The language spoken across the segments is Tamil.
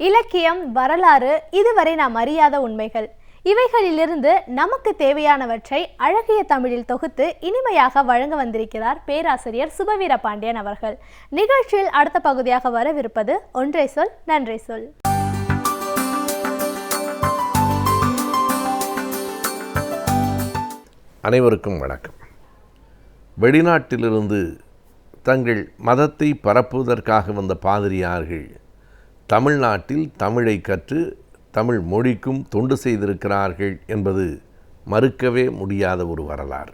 இலக்கியம், வரலாறு, இதுவரை நாம் அறியாத உண்மைகள், இவைகளிலிருந்து நமக்கு தேவையானவற்றை அழகிய தமிழில் தொகுத்து இனிமையாக வழங்க வந்திருக்கிறார் பேராசிரியர் சுபவீர பாண்டியன் அவர்கள். நிகழ்ச்சியில் அடுத்த பகுதியாக வரவிருப்பது ஒன்றை சொல் நன்றை சொல். அனைவருக்கும் வணக்கம். வெளிநாட்டிலிருந்து தங்கள் மதத்தை பரப்புவதற்காக வந்த பாதிரியார்கள் தமிழ்நாட்டில் தமிழை கற்று தமிழ் மொழிக்கும் தொண்டு செய்திருக்கிறார்கள் என்பது மறுக்கவே முடியாத ஒரு வரலாறு.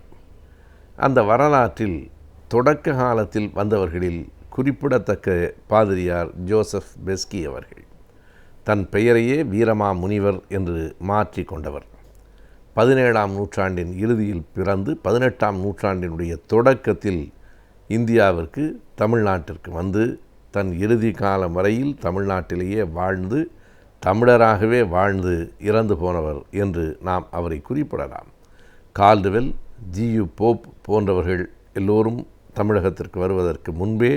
அந்த வரலாற்றில் தொடக்க காலத்தில் வந்தவர்களில் குறிப்பிடத்தக்க பாதிரியார் ஜோசப் பெஸ்கி அவர்கள். தன் பெயரையே வீரமா முனிவர் என்று மாற்றி கொண்டவர். 17ஆம் நூற்றாண்டின் இறுதியில் பிறந்து 18ஆம் நூற்றாண்டினுடைய தொடக்கத்தில் இந்தியாவிற்கு தமிழ்நாட்டிற்கு வந்து தன் இறுதி காலம் வரையில் தமிழ்நாட்டிலேயே வாழ்ந்து தமிழராகவே வாழ்ந்து இறந்து போனவர் என்று நாம் அவரை குறிப்பிடலாம். கால்டுவெல், ஜியு போப் போன்றவர்கள் எல்லோரும் தமிழகத்திற்கு வருவதற்கு முன்பே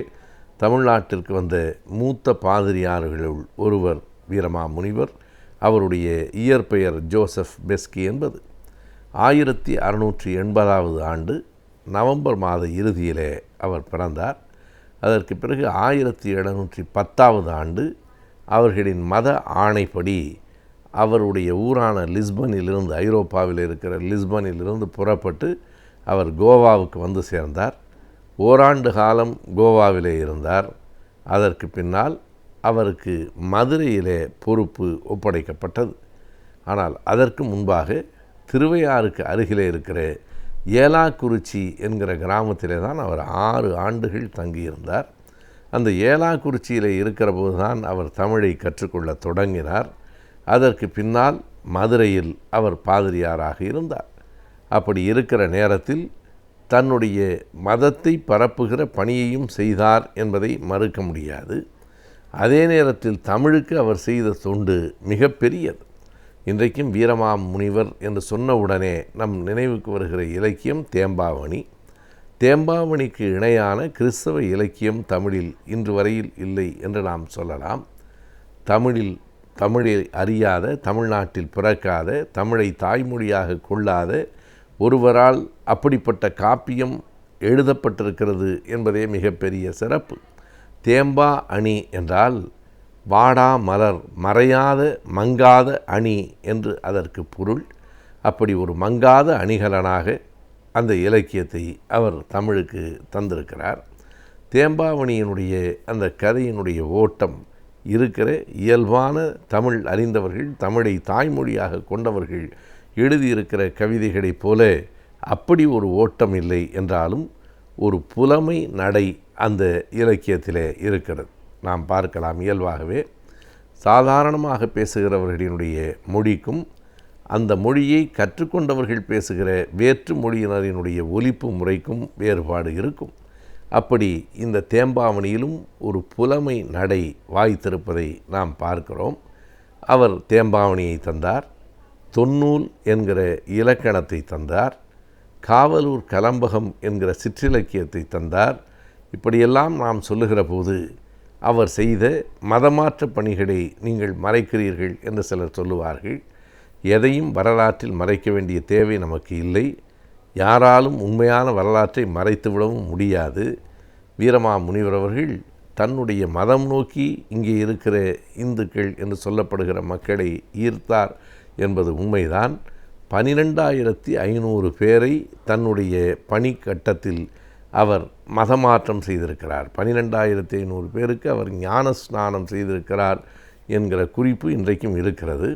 தமிழ்நாட்டிற்கு வந்த மூத்த பாதிரியார்களுள் ஒருவர் வீரமா முனிவர். அவருடைய இயற்பெயர் ஜோசப் பெஸ்கி என்பது. 1680ஆவது ஆண்டு நவம்பர் மாத இறுதியிலே அவர் பிறந்தார். அதற்கு பிறகு 1710ஆவது ஆண்டு அவர்களின் மத ஆணைப்படி அவருடைய ஊரான லிஸ்பனிலிருந்து, ஐரோப்பாவில் இருக்கிற லிஸ்பனிலிருந்து புறப்பட்டு அவர் கோவாவுக்கு வந்து சேர்ந்தார். ஓராண்டு காலம் கோவாவிலே இருந்தார். அதற்கு பின்னால் அவருக்கு மதுரையிலே பொறுப்பு ஒப்படைக்கப்பட்டது. ஆனால் அதற்கு முன்பாக திருவையாறுக்கு அருகிலே இருக்கிற ஏலாக்குறிச்சி என்கிற கிராமத்திலே தான் அவர் 6 ஆண்டுகள் தங்கியிருந்தார். அந்த ஏலாக்குறிச்சியில் இருக்கிற போது தான் அவர் தமிழை கற்றுக்கொள்ள தொடங்கினார். அதற்கு பின்னால் மதுரையில் அவர் பாதிரியாராக இருந்தார். அப்படி இருக்கிற நேரத்தில் தன்னுடைய மதத்தை பரப்புகிற பணியையும் செய்தார் என்பதை மறுக்க முடியாது. அதே நேரத்தில் தமிழுக்கு அவர் செய்த தொண்டு மிகப்பெரியது. இன்றைக்கும் வீரமா முனிவர் என்று சொன்னவுடனே நம் நினைவுக்கு வருகிற இலக்கியம் தேம்பாவணி. தேம்பாவணிக்கு இணையான கிறிஸ்தவ இலக்கியம் தமிழில் இன்று வரையில் இல்லை என்று நாம் சொல்லலாம். தமிழை அறியாத, தமிழ்நாட்டில் பிறக்காத, தமிழை தாய்மொழியாக கொள்ளாத ஒருவரால் அப்படிப்பட்ட காப்பியம் எழுதப்பட்டிருக்கிறது என்பதே மிகப்பெரிய சிறப்பு. தேம்பா அணி என்றால் வாடா மலர், மறையாத மங்காத அணி என்று அதற்கு பொருள். அப்படி ஒரு மங்காத அணிகலனாக அந்த இலக்கியத்தை அவர் தமிழுக்கு தந்திருக்கிறார். தேம்பாவணியினுடைய அந்த கதையினுடைய ஓட்டம் இருக்கிற இயல்பான தமிழ் அறிந்தவர்கள், தமிழை தாய்மொழியாக கொண்டவர்கள் எழுதியிருக்கிற கவிதைகளைப் போல அப்படி ஒரு ஓட்டம் இல்லை என்றாலும் ஒரு புலமை நடை அந்த இலக்கியத்திலே இருக்கிறது. நாம் பார்க்கலாம். இயல்பாகவே சாதாரணமாக பேசுகிறவர்களினுடைய மொழிக்கும் அந்த மொழியை கற்றுக்கொண்டவர்கள் பேசுகிற வேற்று மொழியினரினுடைய ஒலிப்பு முறைக்கும் வேறுபாடு இருக்கும். அப்படி இந்த தேம்பாவணியிலும் ஒரு புலமை நடை வாய்த்திருப்பதை நாம் பார்க்கிறோம். அவர் தேம்பாவணியை தந்தார், தொன்னூல் என்கிற இலக்கணத்தை தந்தார், காவலூர் கலம்பகம் என்கிற சிற்றிலக்கியத்தை தந்தார். இப்படியெல்லாம் நாம் சொல்லுகிற போது அவர் செய்த மதமாற்ற பணிகளை நீங்கள் மறைக்கிறீர்கள் என்று சிலர் சொல்லுவார்கள். எதையும் வரலாற்றில் மறைக்க வேண்டிய தேவை நமக்கு இல்லை. யாராலும் உண்மையான வரலாற்றை மறைத்துவிடவும் முடியாது. வீரமா முனிவர் அவர்கள் தன்னுடைய மதம் நோக்கி இங்கே இருக்கிற இந்துக்கள் என்று சொல்லப்படுகிற மக்களை ஈர்த்தார் என்பது உண்மைதான். 12,500 பேரை தன்னுடைய பணிக்கட்டத்தில் அவர் மதமாற்றம் செய்திருக்கிறார். 12,500 பேருக்கு அவர் ஞான ஸ்நானம் செய்திருக்கிறார் என்கிற குறிப்பு இன்றைக்கும் இருக்கிறது.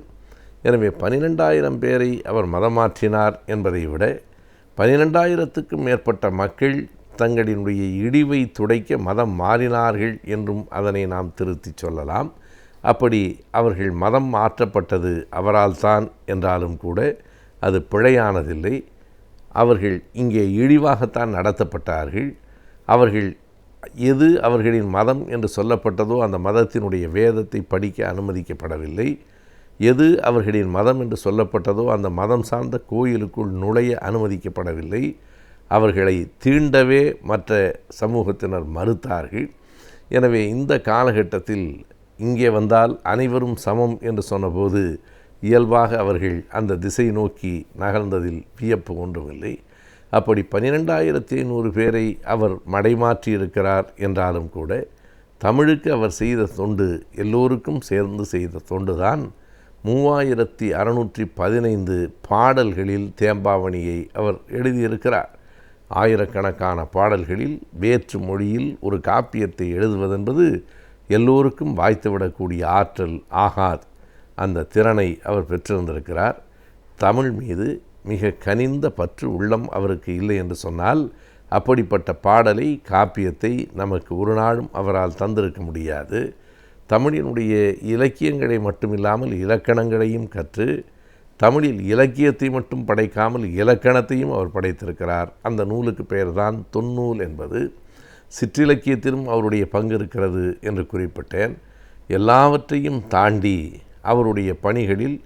எனவே 12,000 பேரை அவர் மதமாற்றினார் என்பதை விட 12,000க்கும் மேற்பட்ட மக்கள் தங்களினுடைய இழிவை துடைக்க மதம் மாறினார்கள் என்றும் அதனை நாம் திருத்தி சொல்லலாம். அப்படி அவர்கள் மதம் மாற்றப்பட்டது அவரால் தான் என்றாலும் கூட அது பிழையானதில்லை. அவர்கள் இங்கே இழிவாகத்தான் நடத்தப்பட்டார்கள். அவர்கள் எது அவர்களின் மதம் என்று சொல்லப்பட்டதோ அந்த மதத்தினுடைய வேதத்தை படிக்க அனுமதிக்கப்படவில்லை. எது அவர்களின் மதம் என்று சொல்லப்பட்டதோ அந்த மதம் சார்ந்த கோயிலுக்குள் நுழைய அனுமதிக்கப்படவில்லை. அவர்களை தீண்டவே மற்ற சமூகத்தினர் மறுத்தார்கள். எனவே இந்த காலகட்டத்தில் இங்கே வந்தால் அனைவரும் சமம் என்று சொன்னபோது இயல்பாக அவர்கள் அந்த திசை நோக்கி நகர்ந்ததில் வியப்பு ஒன்றுமில்லை. அப்படி 12,500 பேரை அவர் மடைமாற்றி இருக்கிறார் என்றாலும் கூட தமிழுக்கு அவர் செய்த தொண்டு, எல்லோருக்கும் சேர்ந்து செய்த தொண்டுதான் 3615 பாடல்களில் தேம்பாவணியை அவர் எழுதியிருக்கிறார். ஆயிரக்கணக்கான பாடல்களில் வேற்று மொழியில் ஒரு காப்பியத்தை எழுதுவதென்பது எல்லோருக்கும் வாய்த்துவிடக்கூடிய ஆற்றல் ஆகாது. அந்த திறனை அவர் பெற்றிருந்திருக்கிறார். தமிழ் மீது மிக கனிந்த பற்று உள்ளம் அவருக்கு இல்லை என்று சொன்னால் அப்படிப்பட்ட பாடலை, காப்பியத்தை நமக்கு ஒரு நாளும் அவரால் தந்திருக்க முடியாது. தமிழினுடைய இலக்கியங்களை மட்டுமில்லாமல் இலக்கணங்களையும் கற்று தமிழில் இலக்கியத்தை மட்டும் படைக்காமல் இலக்கணத்தையும் அவர் படைத்திருக்கிறார். அந்த நூலுக்கு பெயர்தான் தொன்னூல் என்பது. சிற்றிலக்கியத்திலும் அவருடைய பங்கு இருக்கிறது என்று குறிப்பிட்டேன். எல்லாவற்றையும் தாண்டி அவருடைய பணிகளில்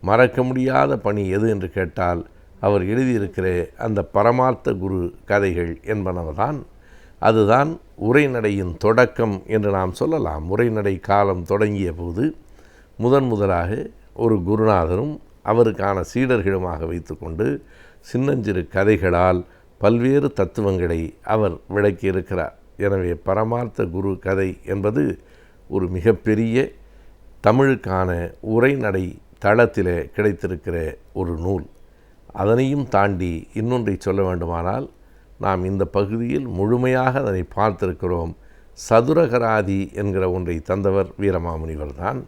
மறக்க முடியாத பணி எது என்று கேட்டால் அவர் எழுதியிருக்கிற அந்த பரமார்த்த குரு கதைகள் என்பனவதான். அதுதான் உரைநடையின் தொடக்கம் என்று நாம் சொல்லலாம். உரைநடை காலம் தொடங்கிய போது முதலாக ஒரு குருநாதரும் அவருக்கான சீடர்களுமாக வைத்துக்கொண்டு சின்னஞ்சிறு கதைகளால் பல்வேறு தத்துவங்களை அவர் விளக்கியிருக்கிறார். எனவே பரமார்த்த குரு கதை என்பது ஒரு மிகப்பெரிய தமிழுக்கான உரைநடை தளத்திலே கிடைத்திருக்கிற ஒரு நூல். அதனையும் தாண்டி இன்னொன்றை சொல்ல வேண்டுமானால் நாம் இந்த பகுதியில் முழுமையாக அதனை பார்த்திருக்கிறோம். சதுரகராதி என்கிற ஒன்றை தந்தவர் வீரமாமுனிவர் தான்.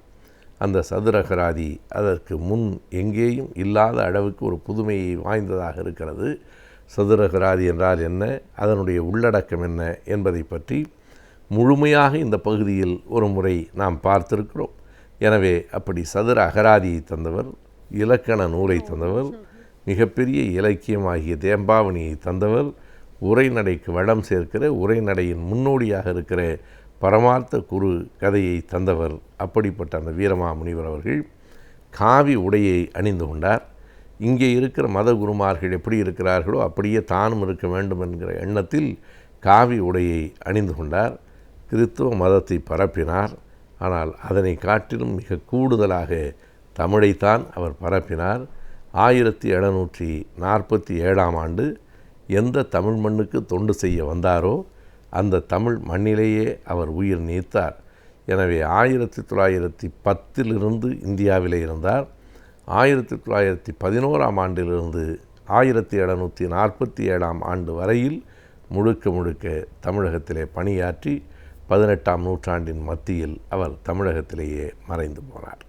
அந்த சதுரகராதி அதற்கு முன் எங்கேயும் இல்லாத அளவுக்கு ஒரு புதுமையை வாய்ந்ததாக இருக்கிறது. சதுரகராதி என்றால் என்ன, அதனுடைய உள்ளடக்கம் என்ன என்பதை பற்றி முழுமையாக இந்த பகுதியில் ஒரு முறை நாம் பார்த்திருக்கிறோம். எனவே அப்படி சதுர அகராதியை தந்தவர், இலக்கண நூலை தந்தவர், மிகப்பெரிய இலக்கியமாகிய தேம்பாவணியை தந்தவர், உரைநடைக்கு வளம் சேர்க்கிற உரைநடையின் முன்னோடியாக இருக்கிற பரமார்த்த குரு கதையை தந்தவர். அப்படிப்பட்ட அந்த வீரமாமுனிவர் அவர்கள் காவி உடையை அணிந்து கொண்டார். இங்கே இருக்கிற மத குருமார்கள் எப்படி இருக்கிறார்களோ அப்படியே தானும் இருக்க வேண்டும் என்கிற எண்ணத்தில் காவி உடையை அணிந்து கொண்டார். கிறித்துவ மதத்தை பரப்பினார். ஆனால் அதனை காட்டிலும் மிக கூடுதலாக தமிழைத்தான் அவர் பரப்பினார். 1747ஆம் ஆண்டு எந்த தமிழ் மண்ணுக்கு தொண்டு செய்ய வந்தாரோ அந்த தமிழ் மண்ணிலேயே அவர் உயிர் நீத்தார். எனவே 1910 இந்தியாவிலே இருந்தார். 1911ஆம் ஆண்டிலிருந்து 1747ஆம் ஆண்டு வரையில் முழுக்க தமிழகத்திலே பணியாற்றி 18ஆம் நூற்றாண்டின் மத்தியில் அவர் தமிழகத்திலேயே மறைந்து போனார்.